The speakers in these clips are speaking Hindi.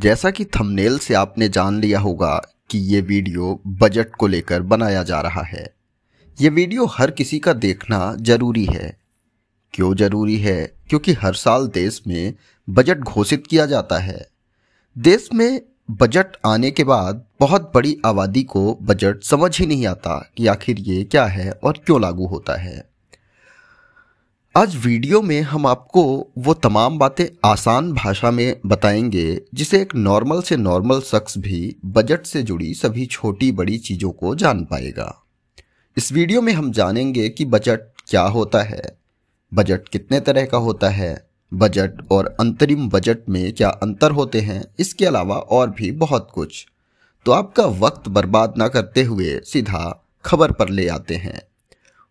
जैसा कि थंबनेल से आपने जान लिया होगा कि ये वीडियो बजट को लेकर बनाया जा रहा है। ये वीडियो हर किसी का देखना जरूरी है। क्यों जरूरी है? क्योंकि हर साल देश में बजट घोषित किया जाता है। देश में बजट आने के बाद बहुत बड़ी आबादी को बजट समझ ही नहीं आता कि आखिर ये क्या है और क्यों लागू होता है। आज वीडियो में हम आपको वो तमाम बातें आसान भाषा में बताएंगे जिसे एक नॉर्मल से नॉर्मल शख्स भी बजट से जुड़ी सभी छोटी बड़ी चीज़ों को जान पाएगा। इस वीडियो में हम जानेंगे कि बजट क्या होता है, बजट कितने तरह का होता है, बजट और अंतरिम बजट में क्या अंतर होते हैं, इसके अलावा और भी बहुत कुछ। तो आपका वक्त बर्बाद ना करते हुए सीधा खबर पर ले आते हैं।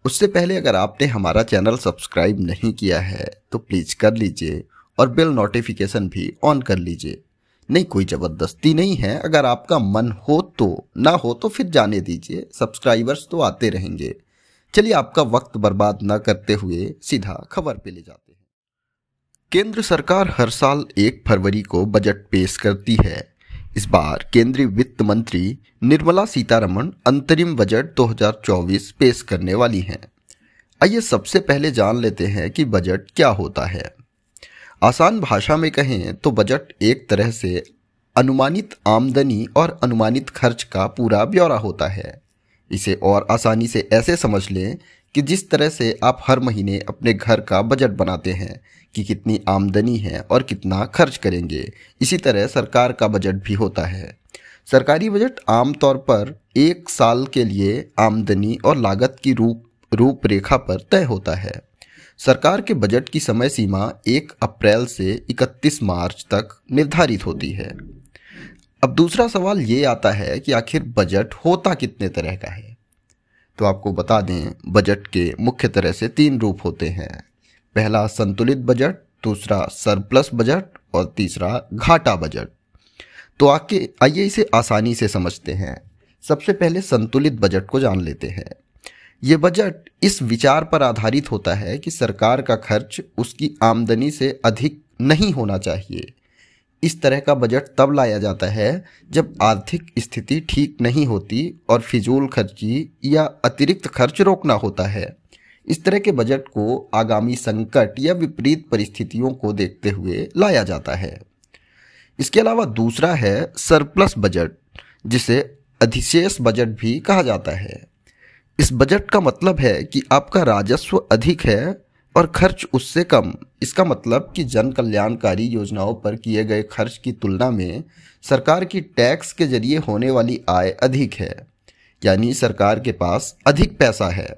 उससे पहले अगर आपने हमारा चैनल सब्सक्राइब नहीं किया है तो प्लीज़ कर लीजिए और बेल नोटिफिकेशन भी ऑन कर लीजिए। नहीं, कोई ज़बरदस्ती नहीं है, अगर आपका मन हो तो, ना हो तो फिर जाने दीजिए, सब्सक्राइबर्स तो आते रहेंगे। चलिए आपका वक्त बर्बाद ना करते हुए सीधा खबर पे ले जाते हैं। केंद्र सरकार हर साल 1 फरवरी को बजट पेश करती है। इस बार केंद्रीय वित्त मंत्री निर्मला सीतारमण अंतरिम बजट 2024 पेश करने वाली हैं। आइए सबसे पहले जान लेते हैं कि बजट क्या होता है। आसान भाषा में कहें तो बजट एक तरह से अनुमानित आमदनी और अनुमानित खर्च का पूरा ब्यौरा होता है। इसे और आसानी से ऐसे समझ लें कि जिस तरह से आप हर महीने अपने घर का बजट बनाते हैं कि कितनी आमदनी है और कितना खर्च करेंगे, इसी तरह सरकार का बजट भी होता है। सरकारी बजट आमतौर पर 1 साल के लिए आमदनी और लागत की रूपरेखा पर तय होता है। सरकार के बजट की समय सीमा 1 अप्रैल से 31 मार्च तक निर्धारित होती है। अब दूसरा सवाल ये आता है कि आखिर बजट होता कितने तरह का है। तो आपको बता दें, बजट के मुख्य तरह से 3 रूप होते हैं। पहला संतुलित बजट, दूसरा सरप्लस बजट और तीसरा घाटा बजट। तो आइए इसे आसानी से समझते हैं। सबसे पहले संतुलित बजट को जान लेते हैं। ये बजट इस विचार पर आधारित होता है कि सरकार का खर्च उसकी आमदनी से अधिक नहीं होना चाहिए। इस तरह का बजट तब लाया जाता है जब आर्थिक स्थिति ठीक नहीं होती और फिजूल खर्ची या अतिरिक्त खर्च रोकना होता है। इस तरह के बजट को आगामी संकट या विपरीत परिस्थितियों को देखते हुए लाया जाता है। इसके अलावा दूसरा है सरप्लस बजट, जिसे अधिशेष बजट भी कहा जाता है। इस बजट का मतलब है कि आपका राजस्व अधिक है और खर्च उससे कम। इसका मतलब कि जन कल्याणकारी योजनाओं पर किए गए खर्च की तुलना में सरकार की टैक्स के जरिए होने वाली आय अधिक है, यानी सरकार के पास अधिक पैसा है।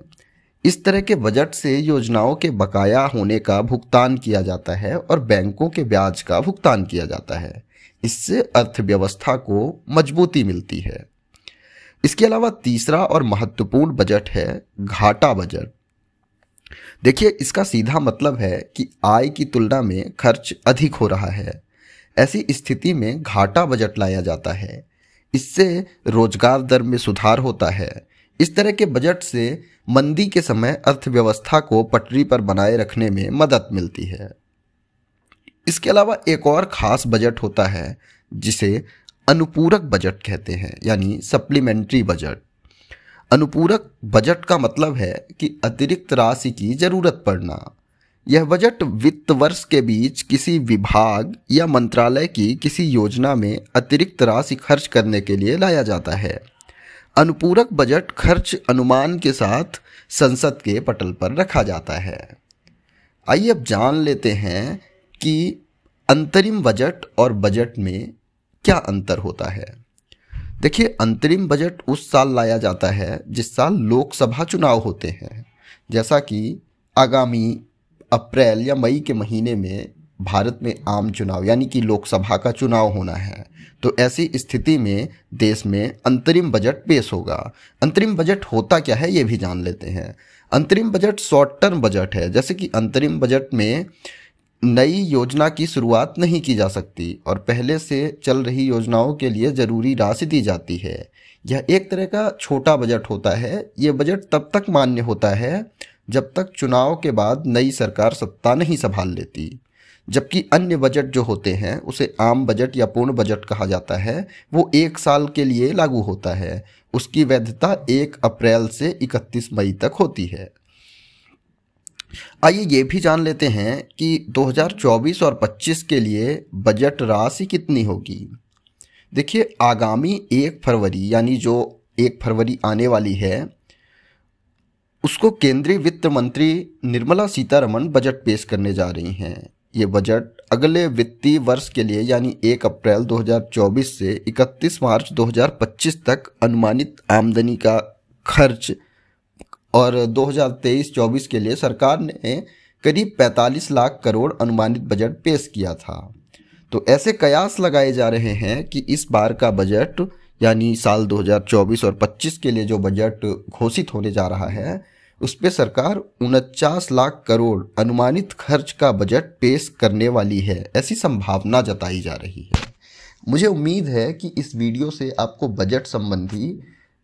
इस तरह के बजट से योजनाओं के बकाया होने का भुगतान किया जाता है और बैंकों के ब्याज का भुगतान किया जाता है। इससे अर्थव्यवस्था को मजबूती मिलती है। इसके अलावा तीसरा और महत्वपूर्ण बजट है घाटा बजट। देखिए, इसका सीधा मतलब है कि आय की तुलना में खर्च अधिक हो रहा है। ऐसी स्थिति में घाटा बजट लाया जाता है। इससे रोजगार दर में सुधार होता है। इस तरह के बजट से मंदी के समय अर्थव्यवस्था को पटरी पर बनाए रखने में मदद मिलती है। इसके अलावा एक और खास बजट होता है जिसे अनुपूरक बजट कहते हैं, यानी सप्लीमेंट्री बजट। अनुपूरक बजट का मतलब है कि अतिरिक्त राशि की जरूरत पड़ना। यह बजट वित्त वर्ष के बीच किसी विभाग या मंत्रालय की किसी योजना में अतिरिक्त राशि खर्च करने के लिए लाया जाता है। अनुपूरक बजट खर्च अनुमान के साथ संसद के पटल पर रखा जाता है। आइए अब जान लेते हैं कि अंतरिम बजट और बजट में क्या अंतर होता है। देखिए, अंतरिम बजट उस साल लाया जाता है जिस साल लोकसभा चुनाव होते हैं। जैसा कि आगामी अप्रैल या मई के महीने में भारत में आम चुनाव यानी कि लोकसभा का चुनाव होना है, तो ऐसी स्थिति में देश में अंतरिम बजट पेश होगा। अंतरिम बजट होता क्या है ये भी जान लेते हैं। अंतरिम बजट शॉर्ट टर्म बजट है। जैसे कि अंतरिम बजट में नई योजना की शुरुआत नहीं की जा सकती और पहले से चल रही योजनाओं के लिए ज़रूरी राशि दी जाती है। यह एक तरह का छोटा बजट होता है। ये बजट तब तक मान्य होता है जब तक चुनाव के बाद नई सरकार सत्ता नहीं संभाल लेती। जबकि अन्य बजट जो होते हैं उसे आम बजट या पूर्ण बजट कहा जाता है, वो 1 साल के लिए लागू होता है। उसकी वैधता 1 अप्रैल से 31 मई तक होती है। आइए ये भी जान लेते हैं कि 2024 और 25 के लिए बजट राशि कितनी होगी। देखिए, आगामी 1 फरवरी यानी जो 1 फरवरी आने वाली है, उसको केंद्रीय वित्त मंत्री निर्मला सीतारमण बजट पेश करने जा रही हैं। ये बजट अगले वित्तीय वर्ष के लिए यानी 1 अप्रैल 2024 से 31 मार्च 2025 तक अनुमानित आमदनी का खर्च और 2023-24 के लिए सरकार ने करीब 45 लाख करोड़ अनुमानित बजट पेश किया था। तो ऐसे कयास लगाए जा रहे हैं कि इस बार का बजट यानी साल 2024 और 25 के लिए जो बजट घोषित होने जा रहा है, उस पे सरकार 49 लाख करोड़ अनुमानित खर्च का बजट पेश करने वाली है, ऐसी संभावना जताई जा रही है। मुझे उम्मीद है कि इस वीडियो से आपको बजट संबंधी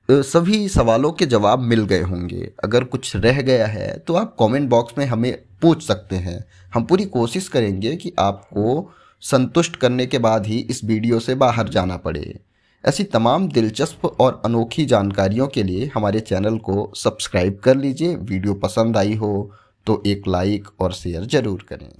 सभी सवालों के जवाब मिल गए होंगे। अगर कुछ रह गया है तो आप कमेंट बॉक्स में हमें पूछ सकते हैं। हम पूरी कोशिश करेंगे कि आपको संतुष्ट करने के बाद ही इस वीडियो से बाहर जाना पड़े। ऐसी तमाम दिलचस्प और अनोखी जानकारियों के लिए हमारे चैनल को सब्सक्राइब कर लीजिए। वीडियो पसंद आई हो तो एक लाइक और शेयर ज़रूर करें।